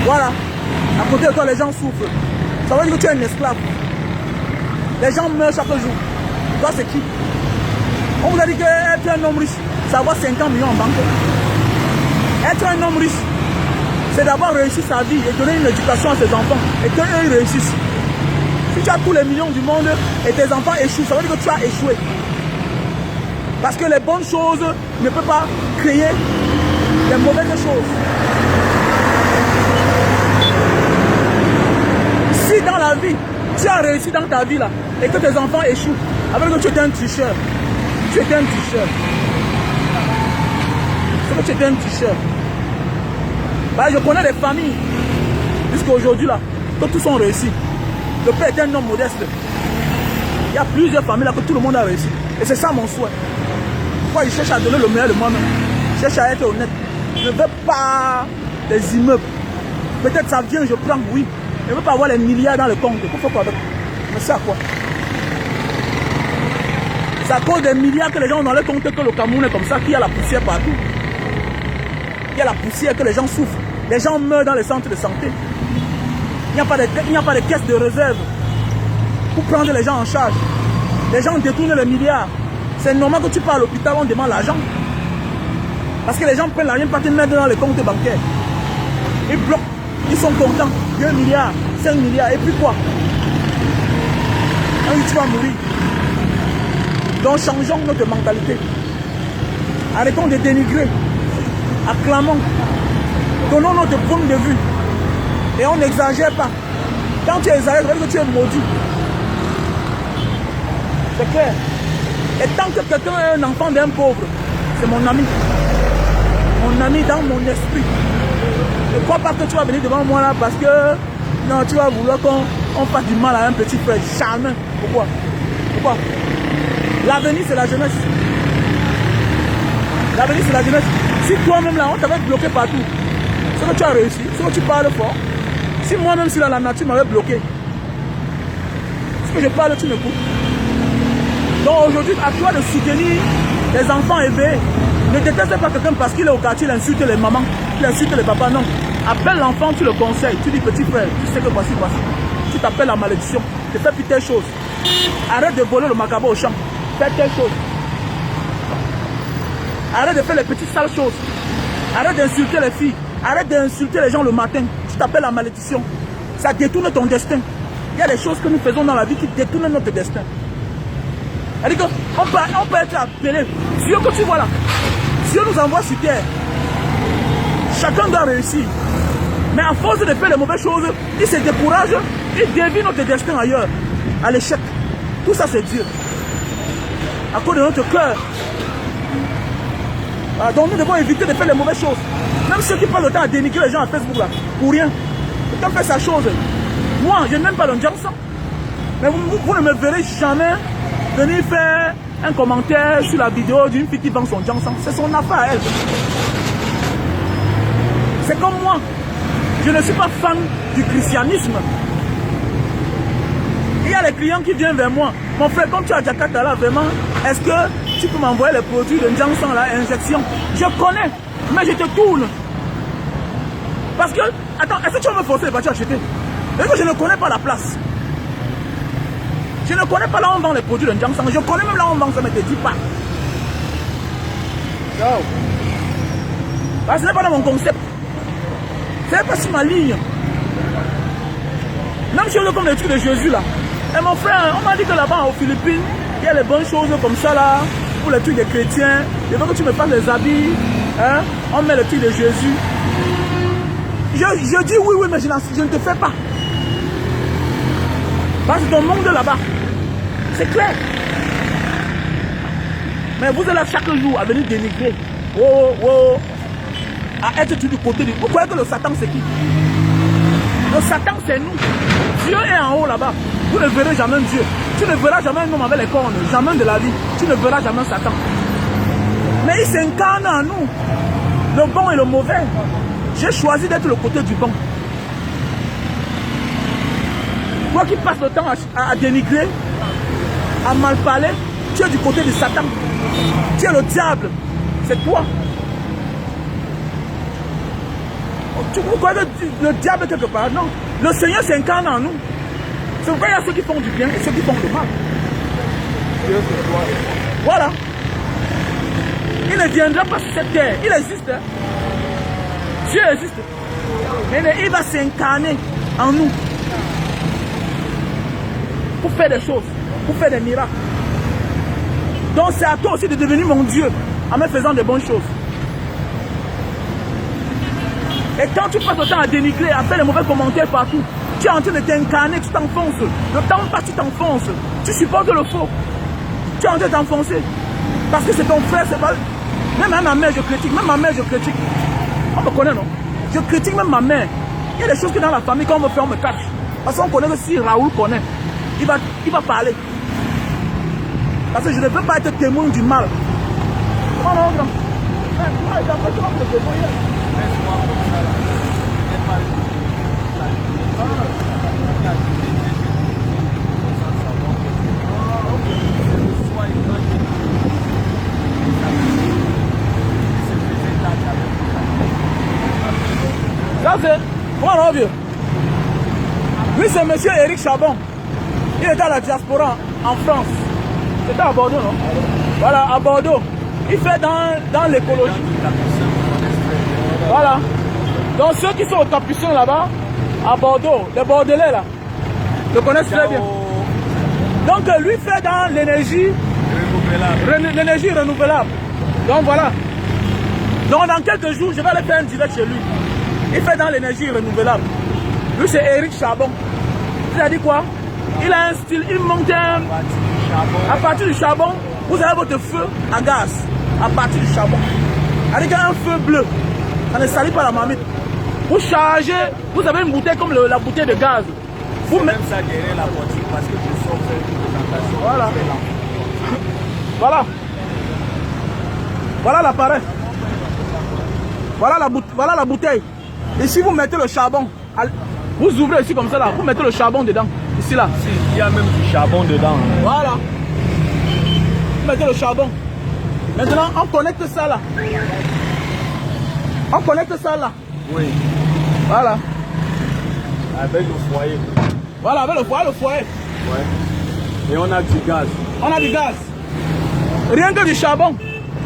Voilà. À côté de toi, les gens souffrent. Ça veut dire que tu es un esclave. Les gens meurent chaque jour. Toi, c'est qui? On vous a dit que être un homme riche, c'est avoir 50 millions en banque. Être un homme riche, c'est d'avoir réussi sa vie et donner une éducation à ses enfants et qu'eux ils réussissent. Si tu as tous les millions du monde et tes enfants échouent, ça veut dire que tu as échoué. Parce que les bonnes choses ne peuvent pas créer les mauvaises choses. Si dans la vie, tu as réussi dans ta vie là, et que tes enfants échouent, avec que tu étais un tricheur. Tu étais un tricheur. C'est que tu étais un tricheur. Bah, je connais des familles, jusqu'à aujourd'hui là, que tous ont réussi. Le père était un homme modeste. Il y a plusieurs familles là que tout le monde a réussi. Et c'est ça mon souhait. Pourquoi je cherche à donner le meilleur de moi-même? Je cherche à être honnête. Je ne veux pas des immeubles. Peut-être ça vient, je prends, oui. Je ne veux pas avoir les milliards dans le compte. Pourquoi avec? Mais c'est à quoi? C'est à cause des milliards que les gens ont dans le compte que le Cameroun est comme ça, qu'il y a la poussière partout. Il y a la poussière, que les gens souffrent. Les gens meurent dans les centres de santé. Il n'y a pas de caisse de réserve pour prendre les gens en charge. Les gens détournent les milliards. C'est normal que tu pars à l'hôpital, on demande l'argent. Parce que les gens prennent l'argent, pas te mettre dans les comptes bancaires. Ils bloquent, ils sont contents. 2 milliards, 5 milliards, et puis quoi? Ah oui, tu vas mourir. Donc changeons notre mentalité. Arrêtons de dénigrer. Acclamons. Donnons notre point de vue. Et on n'exagère pas. Quand tu exagères, ça veut dire que tu es maudit. C'est clair. Et tant que quelqu'un est un enfant d'un pauvre, c'est mon ami. Mon ami dans mon esprit. Ne crois pas que tu vas venir devant moi là parce que non, tu vas vouloir qu'on fasse du mal à un petit frère. Jamais. Pourquoi? Pourquoi? L'avenir c'est la jeunesse. L'avenir c'est la jeunesse. Si toi-même là, on t'avait bloqué partout, c'est que tu as réussi, c'est que tu parles fort. Si moi-même si là, la nature m'avait bloqué, ce que je parle, tu m'écoutes. Donc aujourd'hui, à toi de soutenir les enfants éveillés. Ne déteste pas quelqu'un parce qu'il est au quartier, il insulte les mamans, il insulte les papas, non. Appelle l'enfant, tu le conseilles, tu dis petit frère, tu sais que voici. Tu t'appelles la malédiction, tu fais plus telle chose. Arrête de voler le macabre au champ, fais telle chose. Arrête de faire les petites sales choses. Arrête d'insulter les filles, arrête d'insulter les gens le matin, tu t'appelles la malédiction. Ça détourne ton destin. Il y a des choses que nous faisons dans la vie qui détournent notre destin. C'est-à-dire qu'on peut être appelé. Dieu que tu vois là, Dieu nous envoie sur terre. Chacun doit réussir. Mais à force de faire les mauvaises choses, il se décourage, il dévie notre destin ailleurs, à l'échec. Tout ça c'est Dieu. À cause de notre cœur. Donc nous devons éviter de faire les mauvaises choses. Même ceux qui passent le temps à dénigrer les gens à Facebook là, pour rien. Quelqu'un fait sa chose. Moi, je n'aime pas le Jansan. Mais vous ne me verrez jamais venir faire un commentaire sur la vidéo d'une fille qui vend son Jansan. C'est son affaire à elle. C'est comme moi. Je ne suis pas fan du christianisme. Il y a les clients qui viennent vers moi. Mon frère, comme tu as Jakarta là, vraiment, est-ce que tu peux m'envoyer les produits de Jansan là, injection? Je connais, mais je te tourne. Parce que, attends, est-ce que tu vas me forcer de partir acheter? Parce que je ne connais pas la place. Je ne connais pas là où on vend les produits de Jansan. Je connais même là où on vend ça, mais je ne te dis pas. Ciao. Parce que ce n'est pas dans mon concept. Ce n'est pas sur ma ligne. Même si on est comme les trucs de Jésus là. Et mon frère, on m'a dit que là-bas aux Philippines, il y a les bonnes choses comme ça là, pour les trucs des chrétiens. Je veux que tu me fasses les habits. Hein? On met le truc de Jésus. Je dis oui, mais je ne te fais pas. Parce que ton monde là-bas, c'est clair. Mais vous êtes là chaque jour à venir dénigrer. À être tout du côté du... Vous croyez que le Satan c'est qui? Le Satan, c'est nous. Dieu est en haut là-bas. Vous ne verrez jamais Dieu. Tu ne verras jamais un homme avec les cornes. Jamais de la vie. Tu ne verras jamais Satan. Mais il s'incarne en nous. Le bon et le mauvais. J'ai choisi d'être le côté du bon. Toi qui passes le temps à dénigrer, à mal parler, tu es du côté de Satan. Tu es le diable. C'est toi. Vous croyez le diable quelque part? Non. Le Seigneur s'incarne en nous. C'est pourquoi il y a ceux qui font du bien et ceux qui font le mal. Voilà. Il ne viendra pas sur cette terre. Il existe. Hein? Dieu existe. Mais il va s'incarner en nous. Pour faire des choses. Pour faire des miracles. Donc c'est à toi aussi de devenir mon Dieu. En me faisant de bonnes choses. Et quand tu passes le temps à dénigrer, à faire les mauvais commentaires partout, tu es en train de t'incarner, tu t'enfonces. Le temps passe, tu t'enfonces. Tu supportes le faux. Tu es en train de t'enfoncer. Parce que c'est ton frère, c'est pas... Même ma mère, je critique. Même ma mère, je critique. On me connaît, non? Je critique même ma mère. Il y a des choses que dans la famille, quand on me fait, on me cache. Parce qu'on connaît que si Raoul connaît, il va parler. Parce que je ne veux pas être témoin du mal. Comment non, grand? Ça c'est, comment on vieux? Lui c'est monsieur Eric Chabon. Il était à la diaspora en France. C'était à Bordeaux, non? Voilà, à Bordeaux. Il fait dans l'écologie. Voilà. Donc ceux qui sont au Capucin là-bas, à Bordeaux, les Bordelais là, le connaissent très bien. Donc lui fait dans l'énergie renouvelable. Donc voilà. Donc dans quelques jours, je vais aller faire un direct chez lui. Il fait dans l'énergie renouvelable. Lui c'est Eric Chabon. Il a dit quoi? Il a un style, il monte à partir du charbon, vous avez votre feu à gaz. À partir du charbon. Avec un feu bleu. Ça ne salit pas la marmite. Vous chargez, vous avez une bouteille comme la bouteille de gaz. Vous mettez ça derrière la voiture parce que je sors faire une présentation. Voilà. Voilà. Voilà l'appareil. Voilà la bouteille. Et si vous mettez le charbon, vous ouvrez ici comme ça là, vous mettez le charbon dedans. Ici là. Il y a même du charbon dedans. Voilà. Vous mettez le charbon. Maintenant, on connecte ça là. On connecte ça là. Oui. Voilà. Avec le foyer. Voilà, avec le foyer. Ouais. Et on a du gaz. On a du gaz. Rien que du charbon.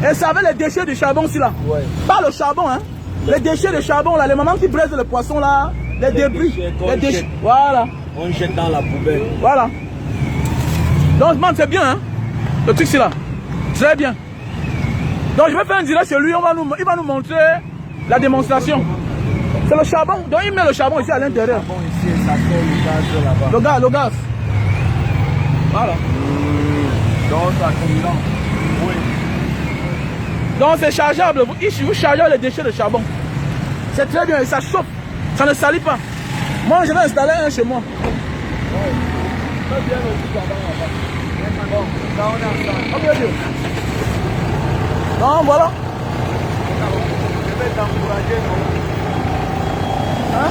Et ça avec les déchets du charbon ici là. Ouais. Pas le charbon, hein. Les déchets de charbon là, les mamans qui braisent le poisson là, les débris. Les déchets. Voilà. On jette dans la poubelle. Voilà. Donc, c'est bien, hein. Le truc c'est là. Très bien. Donc, je vais faire un direct chez lui. Il va nous montrer la démonstration. C'est le charbon. Donc, il met le charbon ici à l'intérieur. Bon, ici, ça sort le gaz là-bas. Le gaz. Voilà. Donc, ça combien? Oui. Donc, c'est chargeable. Vous chargez les déchets de charbon. C'est très bien. Et ça chauffe. Ça ne salit pas. Moi, je vais installer un chez moi. Très bien aussi, là-bas. Bon, là, on est ensemble. Ok, ok. Donc, voilà. Je vais t'encourager, non? Hein?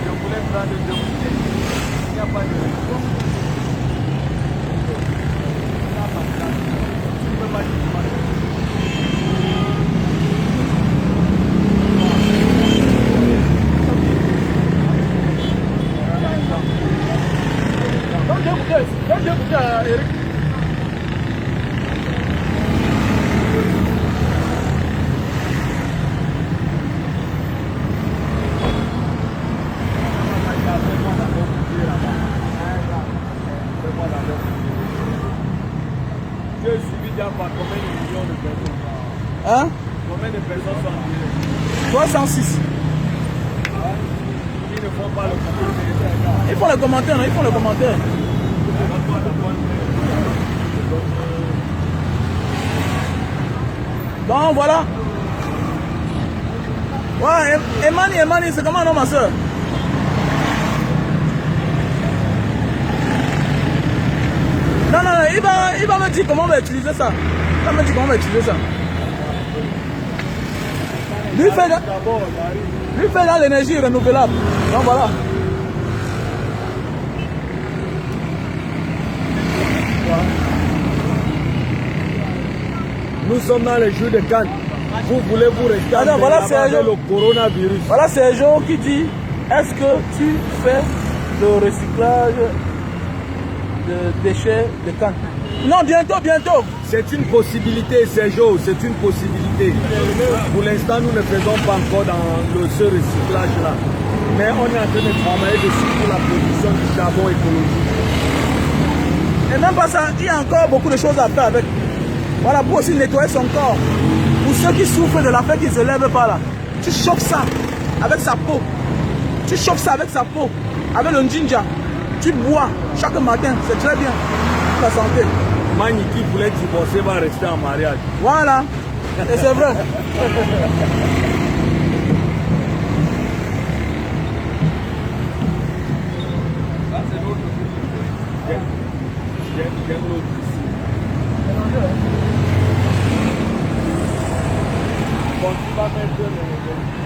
Je voulais prendre deux bouteilles. Il n'y a pas de raison. Tu ne peux pas dire. Donne deux bouteilles à Eric. Tu es suivi déjà par combien de millions de personnes? Hein? Combien de personnes sont en direct? 306. Ils ne font pas le commentaire. Ils font les commentaires, non? Ils font les commentaires. Donc voilà. Ouais, Emani, c'est comment non ma soeur? Non, il va me dire comment on va utiliser ça. Il va me dire comment on va utiliser ça. Lui fait dans l'énergie renouvelable. Donc voilà. Nous sommes dans les jours de Cannes. Vous voulez vous rester avec le coronavirus. Voilà, c'est un jour qui dit, est-ce que tu fais le recyclage de déchets de Cannes? Non, bientôt. C'est une possibilité, Sergio, c'est une possibilité. Pour l'instant, nous ne faisons pas encore dans ce recyclage-là. Mais on est en train de travailler dessus pour la production du charbon écologique. Et même pas ça, il y a encore beaucoup de choses à faire avec. Voilà, pour aussi nettoyer son corps. Pour ceux qui souffrent de la faim qui ne se lèvent pas là, tu chauffes ça avec sa peau. Tu chauffes ça avec sa peau, avec le ginger. Tu bois chaque matin, c'est très bien pour la santé. Mani qui voulait divorcer va rester en mariage. Voilà, et c'est vrai. Bon, tu vas mettre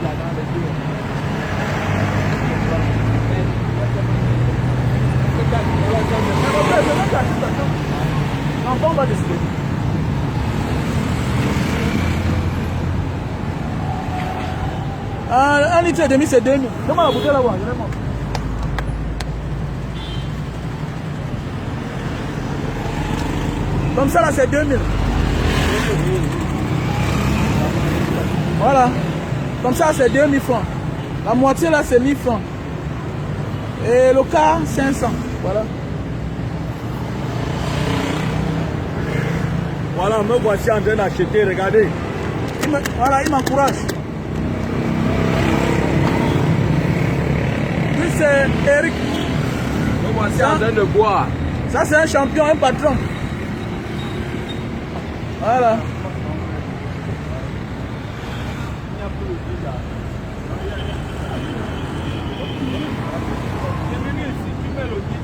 là-dedans les deux. Non, on va décider. Un litre et demi, c'est 2000. Comment la bouteille là-bas? Je vais montrer. Comme ça là, c'est 2000. Voilà. Comme ça, c'est 2000 francs. La moitié là, c'est 1000 francs. Et le quart, 500. Voilà. Voilà, me voici en train d'acheter, regardez. Voilà, il m'encourage. Lui, c'est Eric. Me voici en train de boire. Ça, c'est un champion, un patron. Voilà.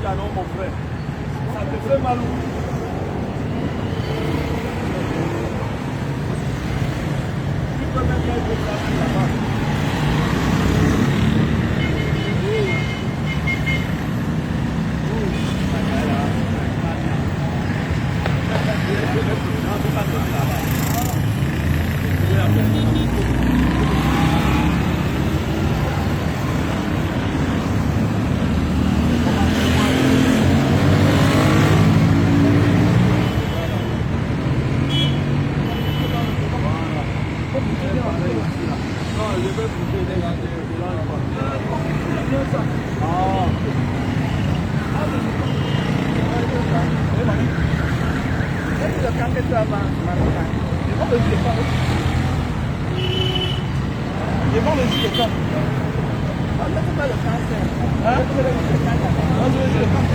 Non, mon frère. Ça te fait mal où? Tu peux même mettre ça là-bas. Ils vont le jus de canne. C'est pas le cancer. Hein? Le jus de canne.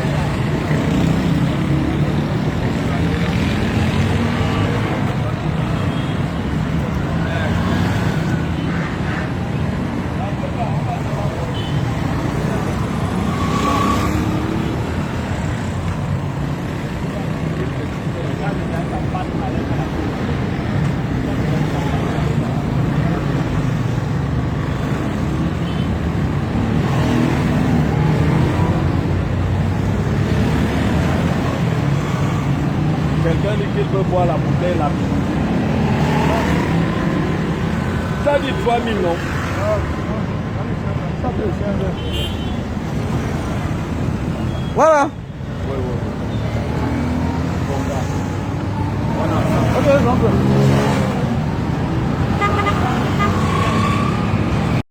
Quelqu'un dit qu'il peut boire la bouteille là. Ça dit 3000 non? Voilà.